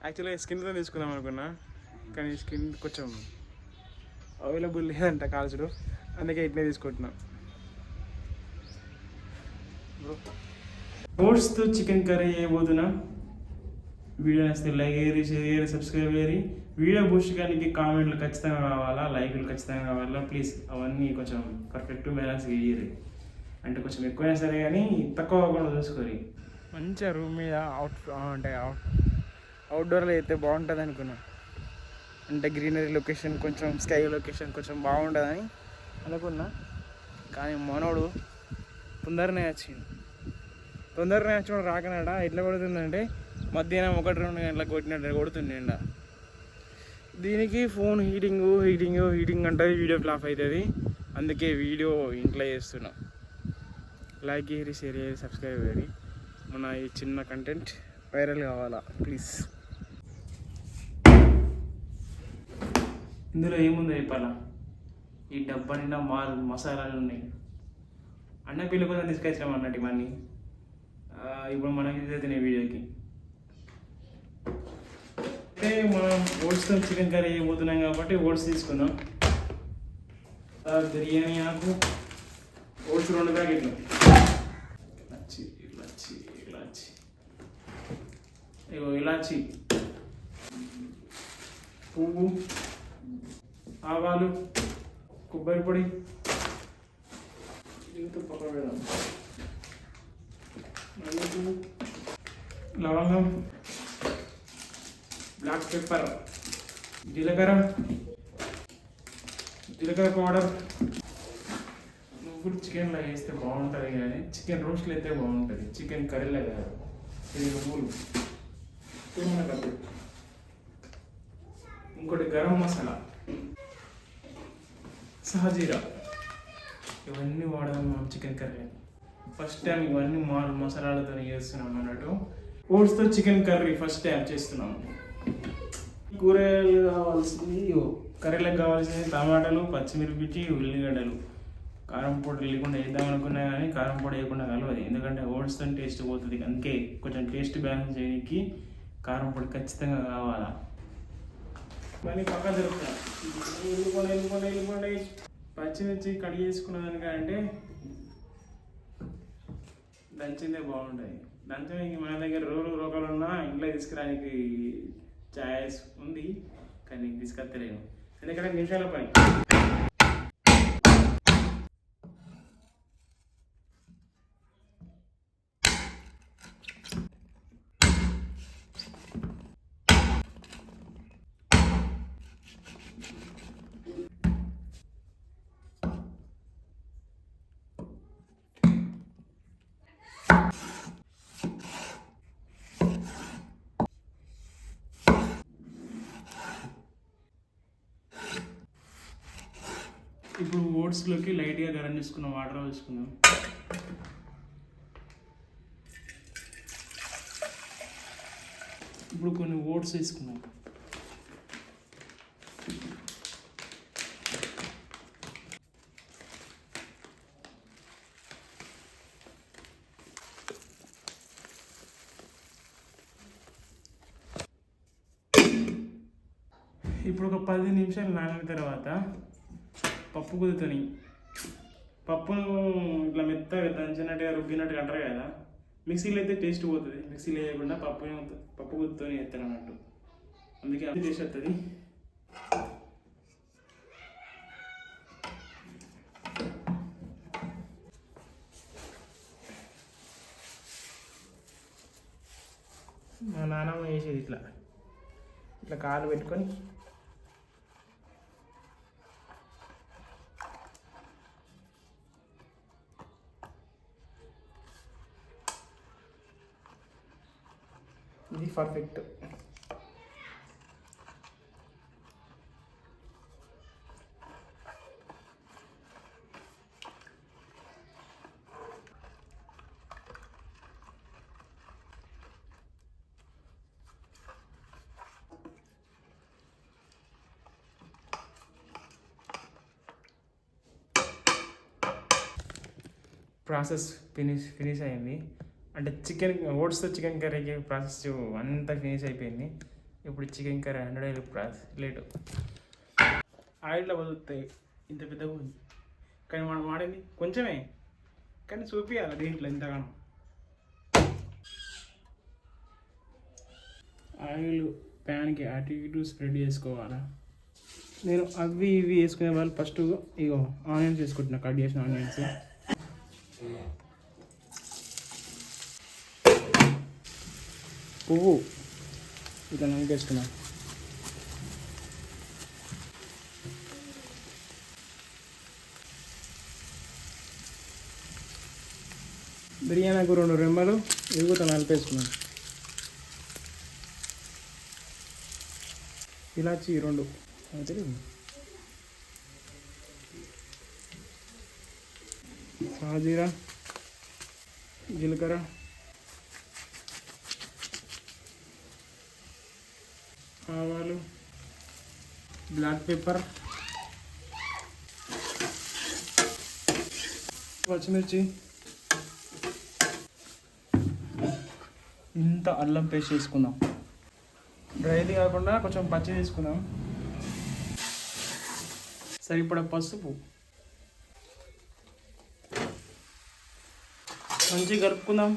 యాక్చువల్గా స్కిన్తో తీసుకుందాం అనుకున్నా, కానీ స్కిన్ కొంచెం అవైలబుల్ లేదంట కాల్చుడు, అందుకే ఇట్లే తీసుకుంటున్నాం. ఓట్స్తో చికెన్ కర్రీ చేయబోతున్నా. వీడియో నచ్చితే లైక్ చేయరి, షేర్ చేయరి, సబ్స్క్రైబ్ చేయరి. వీడియో బూస్ట్ కానీ కామెంట్లు ఖచ్చితంగా కావాలా, లైక్లు ఖచ్చితంగా కావాలా. ప్లీజ్ అవన్నీ కొంచెం పర్ఫెక్ట్ బ్యాలెన్స్ చేయరి. అంటే కొంచెం ఎక్కువైనా సరే కానీ తక్కువ అవ్వకుండా చూసుకోరి. మంచిగా రూమ్ మీద అంటే అవుట్డోర్లో అయితే బాగుంటుంది అనుకున్నా. అంటే గ్రీనరీ లొకేషన్, కొంచెం స్కై లొకేషన్ కొంచెం బాగుంటుందని అనుకున్నా. కానీ మనోడు తొందరనే వచ్చిన రాకనాడ ఎట్లా కొడుతుందంటే మధ్యాహ్నం 1-2 గంటలకు కొట్టినట్టు కొడుతుంది ఎండ. దీనికి ఫోన్ హీటింగ్ అంటే వీడియో ఫ్లాప్ అవుతుంది. అందుకే వీడియో ఇంట్లో చేస్తున్నా. లైక్ చేయరి, షేర్ చేయరి, సబ్స్క్రైబ్ చేయరి. మన ఈ చిన్న కంటెంట్ వైరల్ కావాలా ప్లీజ్. ఇందులో ఏముందో చెప్పాలా, ఈ డబ్బా నిండా మసాలాలు ఉన్నాయి. అన్న పిల్ల కోసం తీసుకొచ్చినాం అన్నట్టు ఇవన్నీ. ఇప్పుడు మనకి తినే వీడియోకి అయితే మనం ఓట్స్తో చికెన్ కర్రీ చేయబోతున్నాం కాబట్టి ఓట్స్ తీసుకుందాం. బిర్యానీ ఆకు, ఓట్స్ 2 ప్యాకెట్లు, ఇలాచి, పువ్వు, ఆవాలు, కొబ్బరి పొడి, పక్కన పెడదాం, లవంగం, బ్లాక్ పెప్పర్, జీలకర్ర పౌడర్. నువ్వులు చికెన్లో వేస్తే బాగుంటుంది, కానీ చికెన్ రోస్ట్లో అయితే బాగుంటుంది, చికెన్ కర్రీలో కాదు. ఇది నువ్వులు, ఇంకోటి గరం మసాలా, సహజీరా. ఇవన్నీ వాడదాం మనం చికెన్ కర్రీ. ఫస్ట్ టైం ఇవన్నీ మసాలాలతో చేస్తున్నాం అన్నట్టు. ఓట్స్తో చికెన్ కర్రీ ఫస్ట్ టైం చేస్తున్నాం. కూరగాయలు కావాల్సింది, కర్రీలకు కావాల్సింది టమాటాలు, పచ్చిమిరపకాయ, ఉల్లిగడ్డలు. కారం పొడి లేకుండా వేద్దాం అనుకున్నా కానీ కారం పొడి వేయకుండా కలవదు, ఎందుకంటే ఓట్స్తో టేస్ట్ పోతుంది. అందుకే కొంచెం టేస్ట్ బ్యాలెన్స్ చేయడానికి కారం పొడి ఖచ్చితంగా కావాలా. మళ్ళీ పక్క దొరుకుతాయి. వెళ్ళిపోండి. పచ్చిమిర్చి కడిగి చేసుకున్న దానికంటే దంచిందే బాగుంటుంది. దంచడానికి మన దగ్గర రోగాలు ఉన్నా ఇంట్లో తీసుకురానికి ఛాయిస్ ఉంది, కానీ తీసుకొస్తలేను ఎందుకంటే నిమిషాల పని. ఇప్పుడు ఓట్స్లోకి లైట్గా గరం చేసుకున్న వాటర్ వేసుకుందాం. ఇప్పుడు కొన్ని ఓట్స్ వేసుకున్నాం. ఇప్పుడు ఒక 10 నిమిషాలు నానిన తర్వాత పప్పు కుదుతని, పప్పును ఇట్లా మెత్తగా దంచినట్టుగా రుబ్బినట్టుగా అంటారు కదా, మిక్సీలో అయితే టేస్ట్ పోతుంది. మిక్సీలో వేయకుండా పప్పు కుదుతోని వేస్తాను అన్నట్టు, అందుకే అది టేస్ట్ వస్తుంది. మా నాన్నమ్మ వేసేది ఇట్లా కాలు పెట్టుకొని ఇది పర్ఫెక్ట్. ప్రాసెస్ ఫినిష్ అయింది. అంటే ఓట్స్తో చికెన్ కర్రీకి ప్రాసెస్ అంతా ఫినిష్ అయిపోయింది. ఇప్పుడు చికెన్ కర్రీ 100 లేటు ఆయిల్లో వదులుతాయి ఇంత పెద్దగా ఉంది కానీ మనం వాడేది కొంచెమే కానీ చూపించాలి దీంట్లో ఇంతగానో ఆయిల్ ప్యాన్కి అటు ఇటు స్ప్రెడ్ చేసుకోవాలా నేను అవి ఇవి వేసుకునే వాళ్ళు ఫస్ట్ ఇగో ఆనియన్స్ వేసుకుంటున్నా కట్ చేసిన ఆనియన్స్ పువ్వు ఇట్లా నలిపేసుకున్నా బిర్యానీకు 2 రెమ్మలు ఇరుగుతా నలిపేసుకున్నాను ఇలాచి 2 తెలియదు సాజీరా జీలకర్ర ఆవాలు బ్లాక్ పెప్పర్ పచ్చిమిర్చి ఇంత అల్లం పేస్ట్ వేసుకుందాం డ్రైది కాకుండా కొంచెం పచ్చి తీసుకుందాం సరిపడా పసుపు మంచిగా కలుపుకుందాం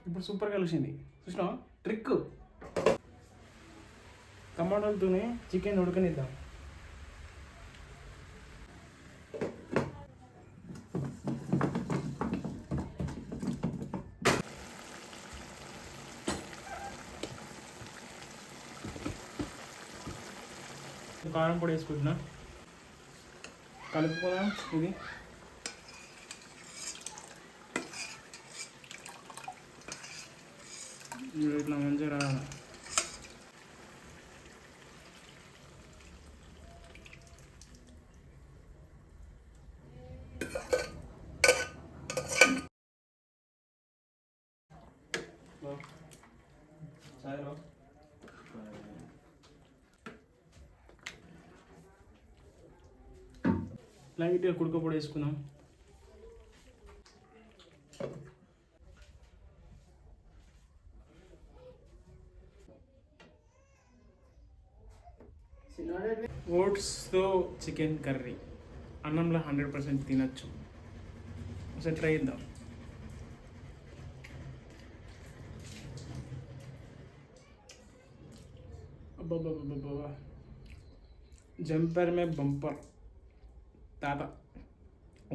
ఇప్పుడు సూపర్ కలిసింది చూసినా ట్రిక్ టమాటాలతోనే చికెన్ ఉడకనిద్దాం కారం పొడి వేసుకుంటున్నా కలుపుకుందాం ఇది ఇట్లా మంచిగా రావాలి లైట్గా కుడకపొడి వేసుకుందాం ఓట్స్తో చికెన్ కర్రీ అన్నంలో 100% తినచ్చు ఒకసారి ట్రై చేద్దాం అబ్బాబ్బాబ్బా జంపర్ మే బంపర్ తాత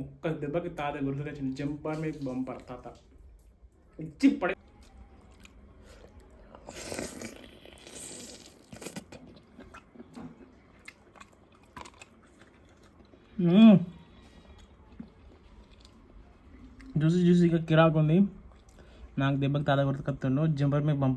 ఒక్క దెబ్బకి తాత గుర్తుకొచ్చింది జంపర్ మే బంపర్ తాత ఇచ్చి పడే జ్యూసీగా కిరాకు ఉంది నాకు దెబ్బకి తాత గుర్తుకొస్తుండు జంపర్ మే బంపర్